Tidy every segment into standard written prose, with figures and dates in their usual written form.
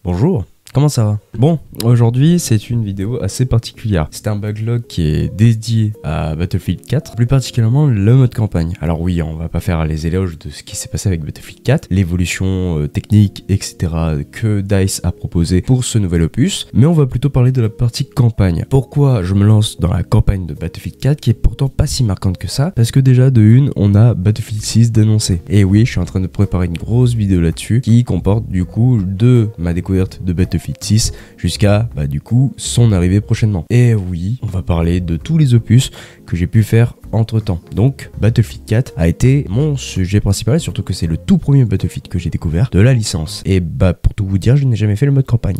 Bonjour, comment ça va? Bon, aujourd'hui c'est une vidéo assez particulière. C'est un backlog qui est dédié à Battlefield 4, plus particulièrement le mode campagne. Alors oui, on va pas faire les éloges de ce qui s'est passé avec Battlefield 4, l'évolution technique, etc. que DICE a proposé pour ce nouvel opus, mais on va plutôt parler de la partie campagne. Pourquoi je me lance dans la campagne de Battlefield 4 qui est pourtant pas si marquante que ça? Parce que déjà de une, on a Battlefield 6 d'annoncer. Et oui, je suis en train de préparer une grosse vidéo là-dessus qui comporte du coup de ma découverte de Battlefield 6 jusqu'à du coup son arrivée prochainement. Et oui, on va parler de tous les opus que j'ai pu faire entre temps. Donc Battlefield 4 a été mon sujet principal, surtout que c'est le tout premier Battlefield que j'ai découvert de la licence. Et pour tout vous dire, je n'ai jamais fait le mode campagne.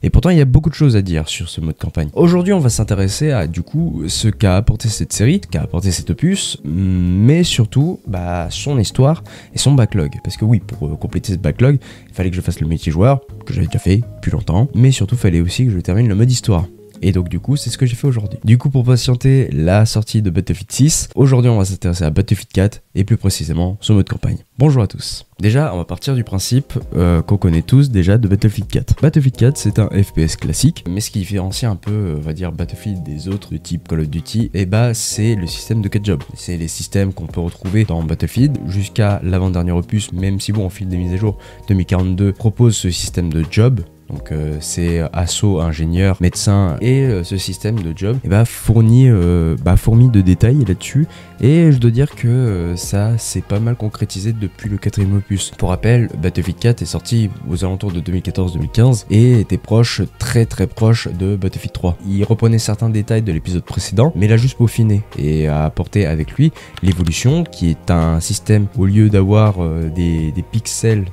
Et pourtant il y a beaucoup de choses à dire sur ce mode campagne. Aujourd'hui on va s'intéresser à du coup ce qu'a apporté cette série, ce qu'a apporté cet opus, mais surtout son histoire et son backlog. Parce que oui, pour compléter ce backlog, il fallait que je fasse le métier joueur, que j'avais déjà fait depuis longtemps, mais surtout il fallait aussi que je termine le mode histoire. Et donc du coup c'est ce que j'ai fait aujourd'hui. Du coup pour patienter la sortie de Battlefield 6, aujourd'hui on va s'intéresser à Battlefield 4 et plus précisément son mode campagne. Bonjour à tous. Déjà on va partir du principe qu'on connaît tous déjà de Battlefield 4. Battlefield 4 c'est un FPS classique, mais ce qui différencie un peu on va dire Battlefield des autres de type Call of Duty, c'est le système de 4 jobs. C'est les systèmes qu'on peut retrouver dans Battlefield jusqu'à l'avant-dernier opus, même si bon au fil des mises à jour 2042 propose ce système de job. Donc c'est assaut, ingénieur, médecin, et ce système de job fournit de détails là-dessus, et je dois dire que ça c'est pas mal concrétisé depuis le 4ème opus. Pour rappel, Battlefield 4 est sorti aux alentours de 2014-2015 et était très proche de Battlefield 3. Il reprenait certains détails de l'épisode précédent, mais l'a juste peaufiné et a apporté avec lui l'évolution, qui est un système, au lieu d'avoir des pixels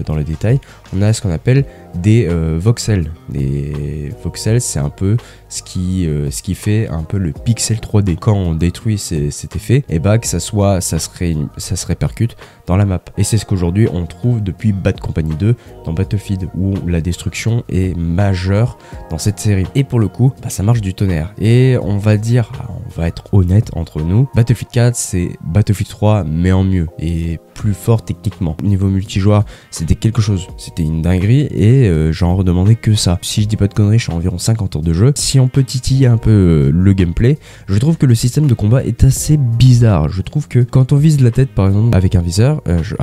dans le détail, on a ce qu'on appelle des voxels. Les voxels, c'est un peu ce qui fait un peu le pixel 3D. Quand on détruit cet effet, que ça se répercute dans la map. Et c'est ce qu'aujourd'hui on trouve depuis Bad Company 2 dans Battlefield, où la destruction est majeure dans cette série. Et pour le coup, ça marche du tonnerre. Et on va être honnête entre nous, Battlefield 4 c'est Battlefield 3 mais en mieux et plus fort techniquement. Au niveau multijoueur, c'était quelque chose, c'était une dinguerie, et j'en redemandais que ça. Si je dis pas de conneries, je suis à environ 50 heures de jeu. Si on peut titiller un peu le gameplay, je trouve que le système de combat est assez bizarre. Je trouve que quand on vise la tête par exemple avec un viseur, je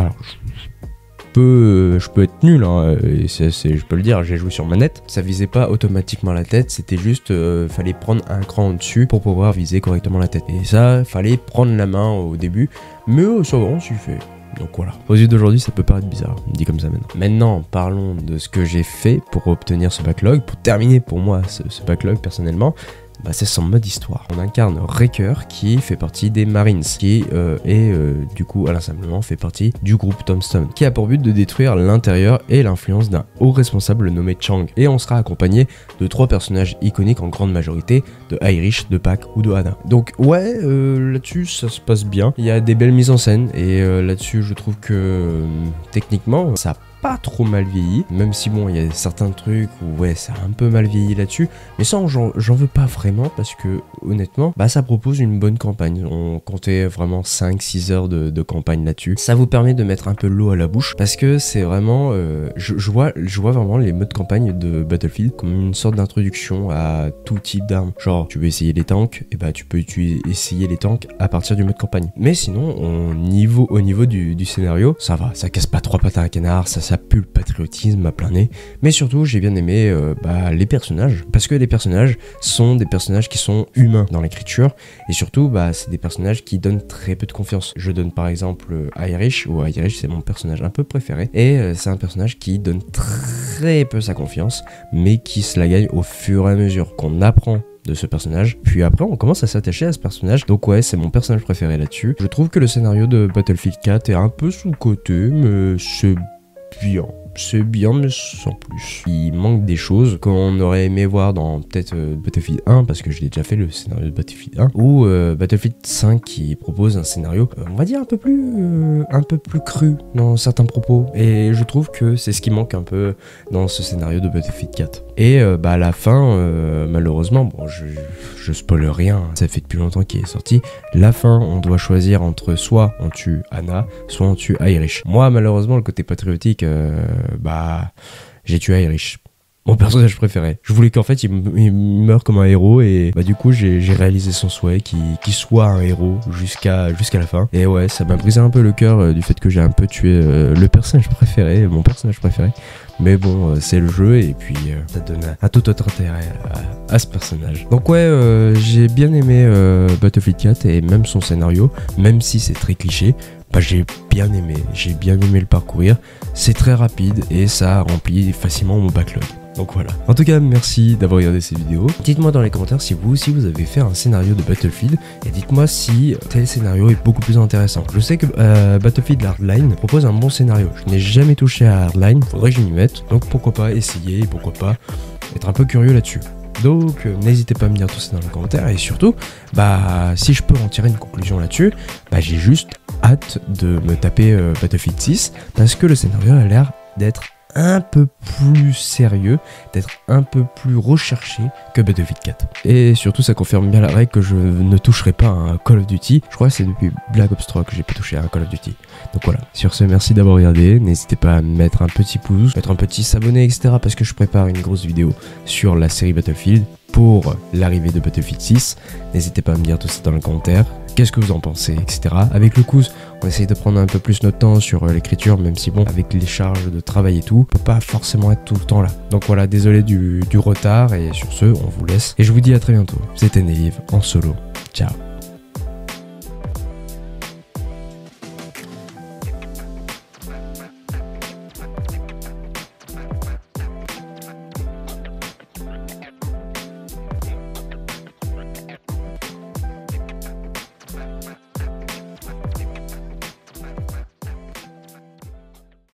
peux être nul, je peux le dire, j'ai joué sur manette, ça visait pas automatiquement la tête, c'était juste fallait prendre un cran au-dessus pour pouvoir viser correctement la tête, et ça fallait prendre la main au début, mais ça va, on s'y fait. Donc voilà. Aux yeux d'aujourd'hui, ça peut paraître bizarre, dit comme ça maintenant. Maintenant, parlons de ce que j'ai fait pour obtenir ce backlog, pour terminer pour moi ce backlog personnellement. C'est son mode histoire. On incarne Wrecker qui fait partie des Marines, qui du coup Alain Simplement fait partie du groupe Tombstone, qui a pour but de détruire l'intérieur et l'influence d'un haut responsable nommé Chang. Et on sera accompagné de 3 personnages iconiques en grande majorité, de Irish, de Pac ou de Hana. Donc ouais, là-dessus ça se passe bien, il y a des belles mises en scène, et là-dessus je trouve que techniquement ça pas trop mal vieilli, même si bon il y a certains trucs où ça a un peu mal vieilli là-dessus, mais ça j'en veux pas vraiment, parce que honnêtement ça propose une bonne campagne. On comptait vraiment 5-6 heures de campagne là-dessus, ça vous permet de mettre un peu l'eau à la bouche, parce que c'est vraiment je vois vraiment les modes campagne de Battlefield comme une sorte d'introduction à tout type d'armes. Genre tu veux essayer les tanks, tu peux essayer les tanks à partir du mode campagne, mais sinon au niveau du scénario, ça va, ça casse pas 3 pattes à un canard, ça pue le patriotisme à plein nez. Mais surtout j'ai bien aimé les personnages, parce que les personnages sont des personnages qui sont humains dans l'écriture, et surtout c'est des personnages qui donnent très peu de confiance. Je donne par exemple Irish, c'est mon personnage un peu préféré, et c'est un personnage qui donne très peu sa confiance, mais qui se la gagne au fur et à mesure qu'on apprend de ce personnage, puis après on commence à s'attacher à ce personnage. Donc ouais, c'est mon personnage préféré là-dessus. Je trouve que le scénario de Battlefield 4 est un peu sous-coté, mais c'est bien, mais sans plus. Il manque des choses qu'on aurait aimé voir dans peut-être Battlefield 1, parce que je l'ai déjà fait le scénario de Battlefield 1, ou Battlefield 5 qui propose un scénario, on va dire un peu plus cru dans certains propos, et je trouve que c'est ce qui manque un peu dans ce scénario de Battlefield 4. Et à la fin, malheureusement, bon, je spoil rien, ça fait depuis longtemps qu'il est sorti, la fin, on doit choisir entre soit on tue Hana, soit on tue Irish. Moi, malheureusement, le côté patriotique, j'ai tué Irish. mon personnage préféré. Je voulais qu'en fait il meure comme un héros et bah du coup j'ai réalisé son souhait qu'il soit un héros jusqu'à la fin. Et ouais, ça m'a brisé un peu le cœur du fait que j'ai un peu tué le personnage préféré, mon personnage préféré. Mais bon, c'est le jeu et puis ça donne un tout autre intérêt à ce personnage. Donc ouais, j'ai bien aimé Battlefield 4 et même son scénario, même si c'est très cliché. Bah, j'ai bien aimé le parcourir. C'est très rapide et ça remplit facilement mon backlog. Donc voilà. En tout cas, merci d'avoir regardé cette vidéo. Dites-moi dans les commentaires si vous aussi vous avez fait un scénario de Battlefield et dites-moi si tel scénario est beaucoup plus intéressant. Je sais que Battlefield Hardline propose un bon scénario. Je n'ai jamais touché à Hardline, faudrait que je m'y mette. Donc pourquoi pas essayer, pourquoi pas être un peu curieux là-dessus. Donc n'hésitez pas à me dire tout ça dans les commentaires et surtout, bah si je peux en tirer une conclusion là-dessus, bah j'ai juste hâte de me taper Battlefield 6 parce que le scénario a l'air d'être un peu plus sérieux, d'être un peu plus recherché que Battlefield 4. Et surtout ça confirme bien la règle que je ne toucherai pas à un Call of Duty. Je crois que c'est depuis Black Ops 3 que j'ai pas touché à un Call of Duty. Donc voilà, sur ce merci d'avoir regardé, n'hésitez pas à mettre un petit pouce, mettre un petit s'abonner etc. parce que je prépare une grosse vidéo sur la série Battlefield pour l'arrivée de Battlefield 6. N'hésitez pas à me dire tout ça dans les commentaires. Qu'est-ce que vous en pensez, etc. Avec le cousin, on essaye de prendre un peu plus notre temps sur l'écriture, même si bon, avec les charges de travail et tout, on peut pas forcément être tout le temps là. Donc voilà, désolé du retard, et sur ce, on vous laisse. Et je vous dis à très bientôt. C'était Naive en solo. Ciao.